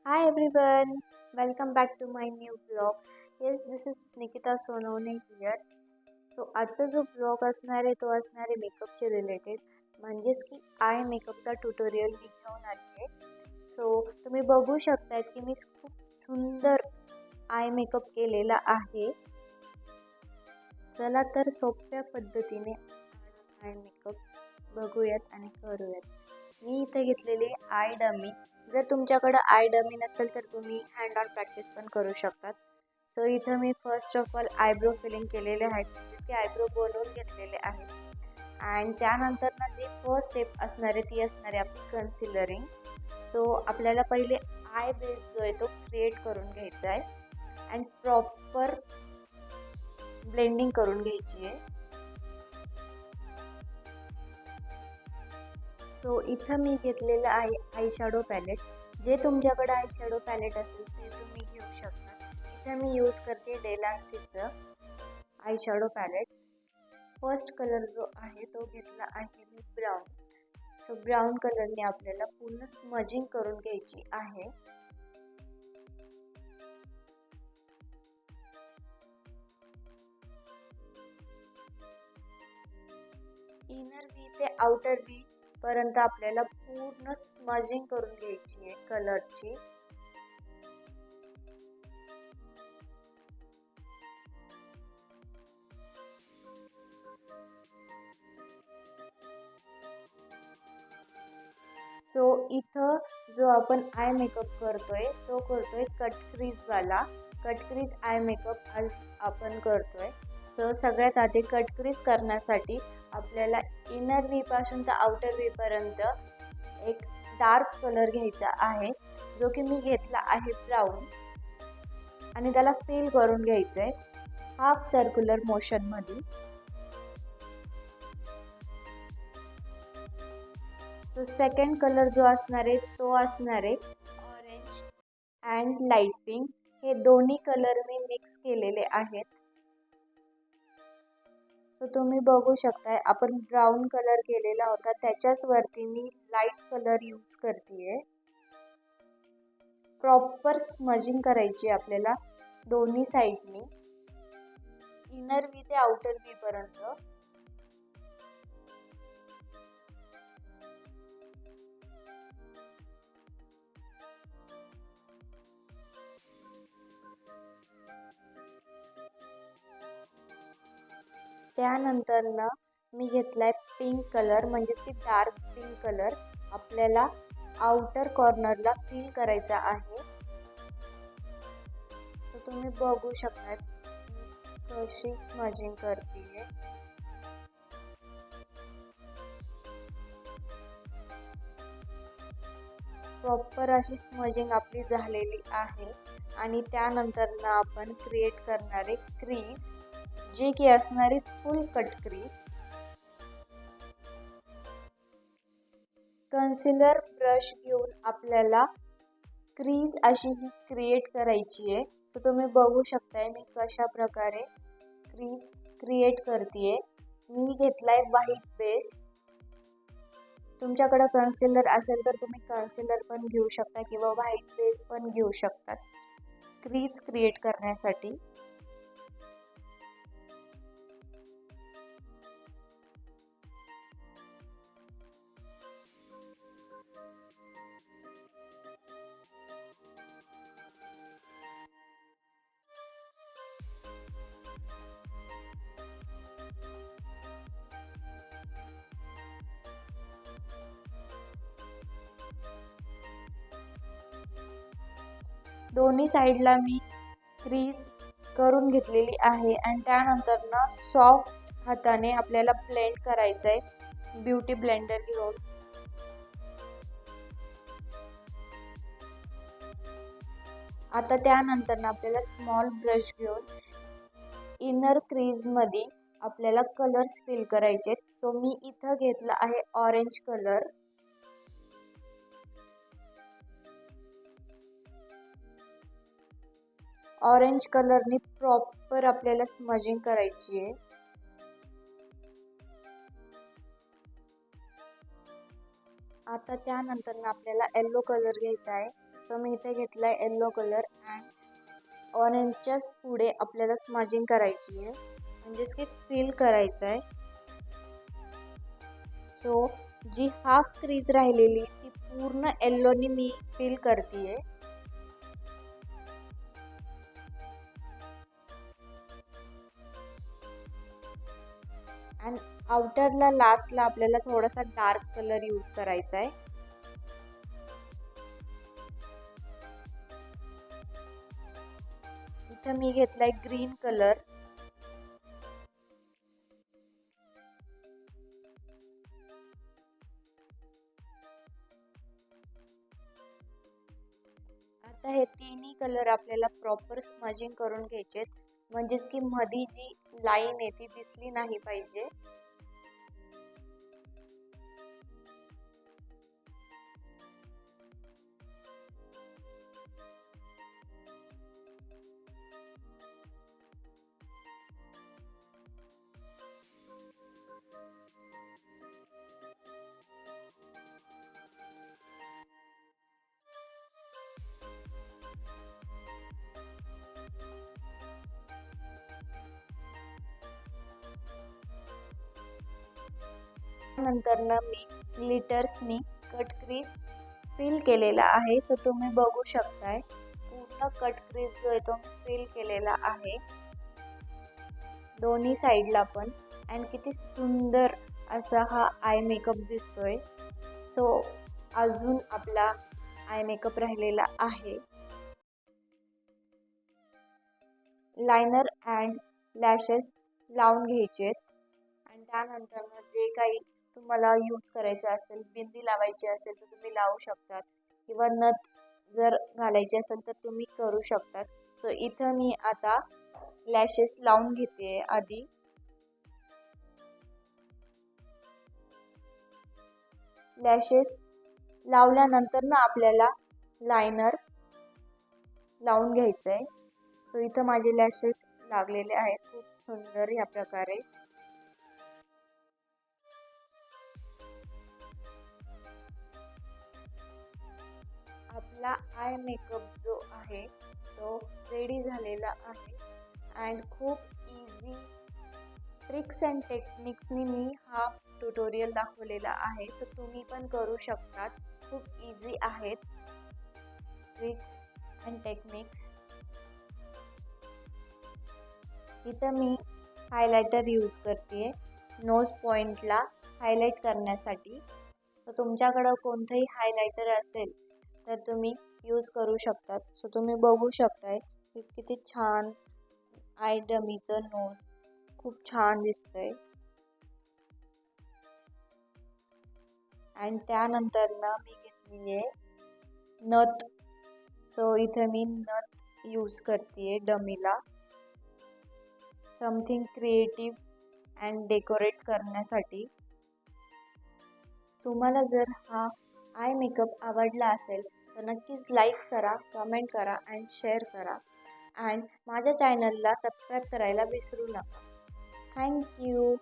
Hi everyone, welcome back to my new vlog. Yes, this is Nikita Sonone here. आजचा जो blog असणार आहे तो असणार आहे मेकअपचे रिलेटेड, म्हणजेच की आय मेकअपचा ट्युटोरियल मी घेऊन आली आहे. तुम्ही बघू शकतायत की मी खूप सुंदर आय मेकअप केलेला आहे. चला तर सोप्या पद्धतीने आय मेकअप बघूयात आणि करूयात. मी इथे घेतलेली आय डमी. जर तुमच्याकडे आय डमी नसेल तर तुम्ही हँड ऑन प्रॅक्टिस पण करू शकतात. इथं मी first of all eyebrow filling केलेले आहेत, म्हणजेच की आयब्रो बनवून घेतलेले आहेत. अँड त्यानंतर ना जी फर्स्ट स्टेप असणार आहे ती असणार आहे आपली कन्सिलरिंग. आपल्याला पहिले आय बेस जो आहे तो क्रिएट करून घ्यायचा आहे अँड प्रॉपर ब्लेंडिंग करून घ्यायची आहे. इथं मी घेतलेलं आहे आय शॅडो पॅलेट. जे तुमच्याकडे आय शॅडो पॅलेट असेल ते तुम्ही घेऊ शकता. इथं मी यूज करते डेलान्सीचं eye shadow palette. First colour जो आहे तो घेतला आहे मी ब्राऊन. ब्राऊन कलरने आपल्याला पूर्ण स्मजिंग करून घ्यायची आहे. इनर व्ही ते आउटर व्ही पर्यंत आपल्याला पूर्ण स्मजिंग करून घ्यायची आहे कलरची. इथं जो आपण आय मेकअप करतोय तो करतोय कट क्रीज वाला. कट क्रीज आय मेकअप आज आपण करतोय. सगळ्यात आधी कट क्रीज करण्यासाठी आपल्याला इनर व्ही पासून तर आउटर व्ही पर्यंत एक डार्क कलर घ्यायचा आहे, जो की मी घेतला आहे ब्राऊन, आणि त्याला फिल करून घ्यायचंय हाफ सर्क्युलर मोशन मध्ये. सेकंड कलर जो असणार आहे तो असणार आहे ऑरेंज अँड लाईट पिंक. हे दोन्ही कलर मी मिक्स केलेले आहेत. तुम्ही बघू शकताय आपण ब्राऊन कलर केलेला होता, त्याच्याच वरती मी लाईट कलर यूज करतेय. प्रॉपर स्मजिंग करायची आपल्याला दोन्ही साईडनी, इनर व्ही ते आउटर व्ही पर्यंत. त्यानंतर ना मी घेतलाय पिंक कलर, म्हणजेच की डार्क पिंक कलर आपल्याला आउटर कॉर्नरला फिल करायचा आहे. तुम्ही बघू शकता कशी स्मजिंग करतेय. प्रॉपर अशी स्मजिंग आपली झालेली आहे. आणि त्यानंतर ना आपण क्रिएट करणारे क्रीज, जे की असणारी फुल कट क्रीज. कन्सिलर ब्रश घेऊन आपल्याला क्रीज अशी ही क्रिएट करायची आहे. तुम्ही बघू शकताय मी कशा प्रकारे क्रीज क्रिएट करतेय. मी घेतलाय व्हाईट बेस. तुमच्याकडे कन्सिलर असेल तर तुम्ही कन्सिलर पण घेऊ शकता किंवा व्हाईट बेस पण घेऊ शकता क्रीज क्रिएट करण्यासाठी. दोन्ही साईडला मी क्रीज करून घेतलेली आहे आणि त्यानंतर ना सॉफ्ट हाताने आपल्याला ब्लेंड करायचं आहे ब्युटी ब्लेंडर घेऊन. आता त्यानंतर ना आपल्याला स्मॉल ब्रश घेऊन इनर क्रीज मध्ये आपल्याला कलर्स फिल करायचे. मी इथं घेतला आहे ऑरेंज कलर. ऑरेंज कलरने प्रॉपर आपल्याला स्मजिंग करायची आहे. आता त्यानंतर आपल्याला येलो कलर घ्यायचा आहे सो मी इथे घेतलाय येलो कलर अँड ऑरेंजच्याच पुढे आपल्याला स्माजिंग करायची आहे, म्हणजेच की फिल करायचं आहे. सो जी हाफ क्रीज राहिलेली ती पूर्ण येल्लोनी मी फिल करते. अँड आउटरला लास्टला आपल्याला थोडासा डार्क कलर यूज करायचा आहे. इथं मी घेतलाय ग्रीन कलर. आता हे तिन्ही कलर आपल्याला प्रॉपर स्मजिंग करून घ्यायचेत, म्हणजेच की मध्ये जी लाईन आहे ती दिसली नाही पाहिजे. नंतर मी ग्लिटर्सनी कट क्रीज फिल केलेला आहे. सो तुम्ही बघू शकताय पूर्ण कट क्रीज जो आहे तो फिल केलेला आहे दोन्ही साईडला पण. अँड किती सुंदर असा हा आय मेकअप दिसतोय. सो अजून आपला आय मेकअप राहिलेला आहे. लायनर अँड लॅशेस लावून घ्यायचे आणि त्यानंतर जे काही तुम्हाला यूज करायचं असेल, बिंदी लावायची असेल तर तुम्ही लावू शकतात, किंवा नथ जर घालायची असेल तर तुम्ही करू शकतात. सो इथं मी आता लॅशेस लावून घेते आधी. लॅशेस लावल्यानंतर ना आपल्याला लायनर लावून घ्यायचं आहे. सो इथं माझे लॅशेस लागलेले आहेत खूप सुंदर ह्या प्रकारे. आपला आय मेकअप जो आहे तो रेडी झालेला आहे. अँड खूप इझी ट्रिक्स अँड टेक्निक्सनी मी हा ट्युटोरियल दाखवलेला आहे. सो तुम्ही पण करू शकतात, खूप इझी आहेत ट्रिक्स अँड टेक्निक्स. इथं मी हायलायटर यूज करते नोज पॉइंटला हायलाइट करण्यासाठी. तर तुमच्याकडं कोणतंही हायलायटर असेल तर तुम्ही यूज करू शकतात. सो तुम्ही बघू शकताय की किती छान आय डमीचं नोज खूप छान दिसतंय. अँड त्यानंतर मी घेतली आहे नथ. सो इथे मी नथ यूज करते डमीला, समथिंग क्रिएटिव्ह अँड डेकोरेट करण्यासाठी. तुम्हाला जर हा आय मेकअप आवडला असेल तर नक्कीच लाईक करा, कमेंट करा अँड शेअर करा. अँड माझ्या चॅनलला सबस्क्राईब करायला विसरू नका. थँक्यू.